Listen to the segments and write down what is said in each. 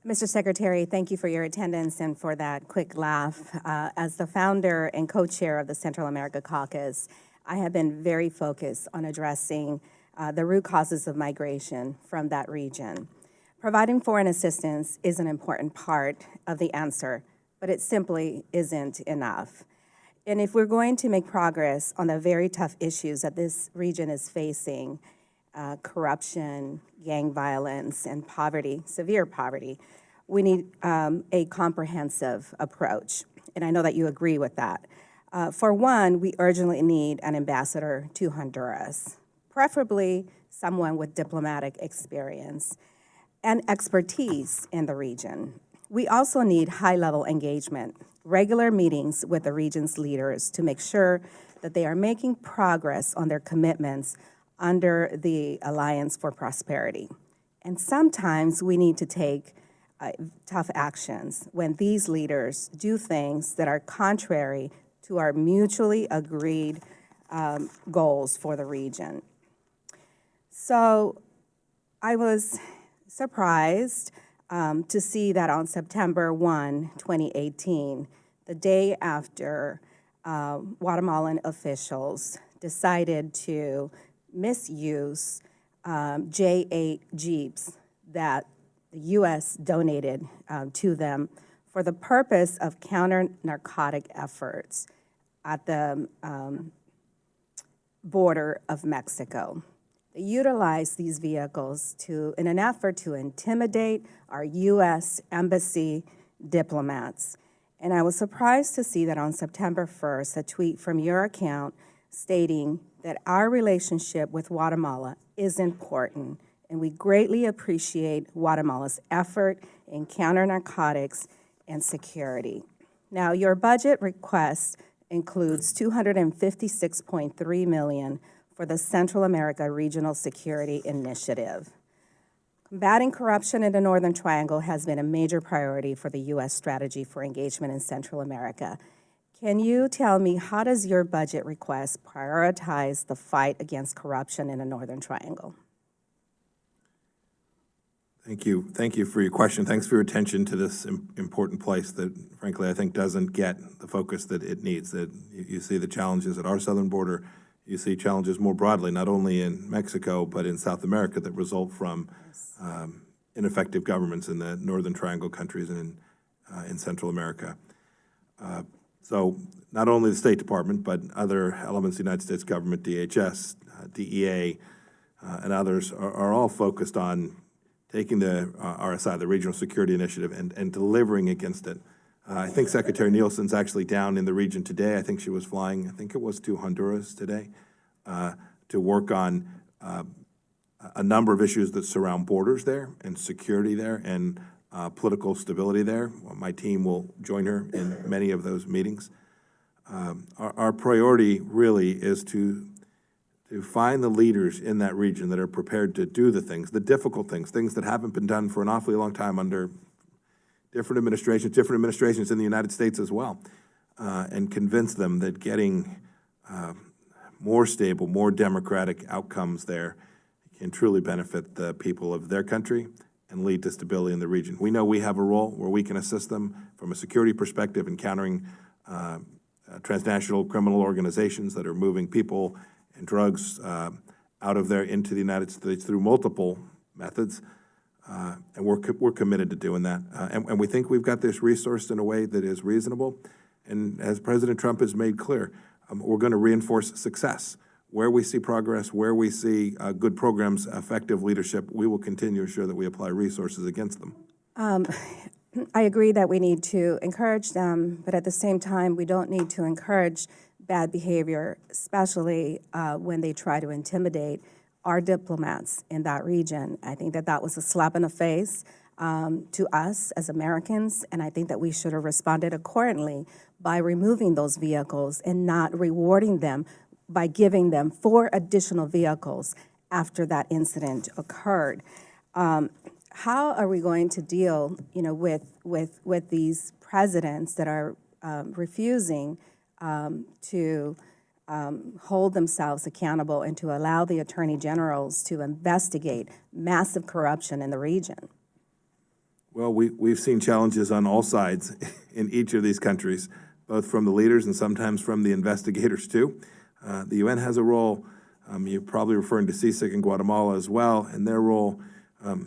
Mr. Secretary, thank you for your attendance and for that quick laugh. As the founder and co-chair of the Central America Caucus, I have been very focused on addressing the root causes of migration from that region. Providing foreign assistance is an important part of the answer, but it simply isn't enough. And if we're going to make progress on the very tough issues that this region is facing, corruption, gang violence, and poverty, severe poverty, we need a comprehensive approach. And I know that you agree with that. For one, we urgently need an ambassador to Honduras, preferably someone with diplomatic experience and expertise in the region. We also need high-level engagement, regular meetings with the region's leaders to make sure that they are making progress on their commitments under the Alliance for Prosperity. And sometimes we need to take tough actions when these leaders do things that are contrary to our mutually agreed goals for the region. So I was surprised to see that on September 1, 2018, the day after Guatemalan officials decided to misuse J8 Jeeps that the U.S. donated to them for the purpose of counter-narcotic efforts at the border of Mexico. They utilized these vehicles in an effort to intimidate our U.S. embassy diplomats. And I was surprised to see that on September 1st, a tweet from your account stating that our relationship with Guatemala is important, and we greatly appreciate Guatemala's effort in counter-narcotics and security. Now, your budget request includes $256.3 million for the Central America Regional Security Initiative. Combating corruption in the Northern Triangle has been a major priority for the U.S. strategy for engagement in Central America. Can you tell me, how does your budget request prioritize the fight against corruption in the Northern Triangle? Thank you. Thank you for your question. Thanks for your attention to this important place that, frankly, I think doesn't get the focus that it needs. That you see the challenges at our southern border. You see challenges more broadly, not only in Mexico, but in South America that result from ineffective governments in the Northern Triangle countries and in Central America. So not only the State Department, but other elements of the United States government, DHS, DEA, and others are all focused on taking the RSI, the Regional Security Initiative, and delivering against it. I think Secretary Nielsen's actually down in the region today. I think she was flying, I think it was to Honduras today, to work on a number of issues that surround borders there and security there and political stability there. My team will join her in many of those meetings. Our priority really is to find the leaders in that region that are prepared to do the things, the difficult things that haven't been done for an awfully long time under different administrations in the United States as well, and convince them that getting more stable, more democratic outcomes there can truly benefit the people of their country and lead to stability in the region. We know we have a role where we can assist them from a security perspective in countering transnational criminal organizations that are moving people and drugs out of there into the United States through multiple methods, and we're committed to doing that. And we think we've got this resourced in a way that is reasonable. And as President Trump has made clear, we're going to reinforce success. Where we see progress, where we see good programs, effective leadership, we will continue to ensure that we apply resources against them. I agree that we need to encourage them, but at the same time, we don't need to encourage bad behavior, especially when they try to intimidate our diplomats in that region. I think that that was a slap in the face to us as Americans, and I think that we should have responded accordingly by removing those vehicles and not rewarding them by giving them 4 additional vehicles after that incident occurred. How are we going to deal, with these presidents that are refusing to hold themselves accountable and to allow the attorney generals to investigate massive corruption in the region? Well, we've seen challenges on all sides in each of these countries, both from the leaders and sometimes from the investigators too. The UN has a role. You're probably referring to CSIC in Guatemala as well, and their role.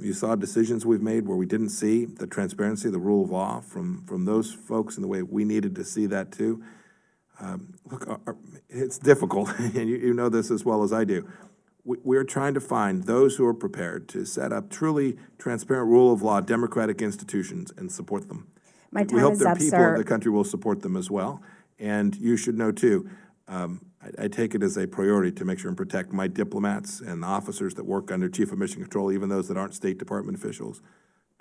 You saw decisions we've made where we didn't see the transparency, the rule of law from those folks in the way we needed to see that too. Look, it's difficult, and you know this as well as I do. We're trying to find those who are prepared to set up truly transparent rule of law, democratic institutions, and support them. My We time hope is their up, people in sir. the country will support them as well. And you should know too, I take it as a priority to make sure and protect my diplomats and officers that work under Chief of Mission Control, even those that aren't State Department officials,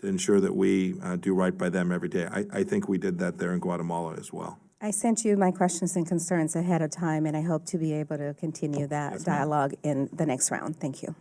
to ensure that we do right by them every day. I think we did that there in Guatemala as well. I sent you my questions and concerns ahead of time, and I hope to be able to continue that dialogue in the next round. Thank you.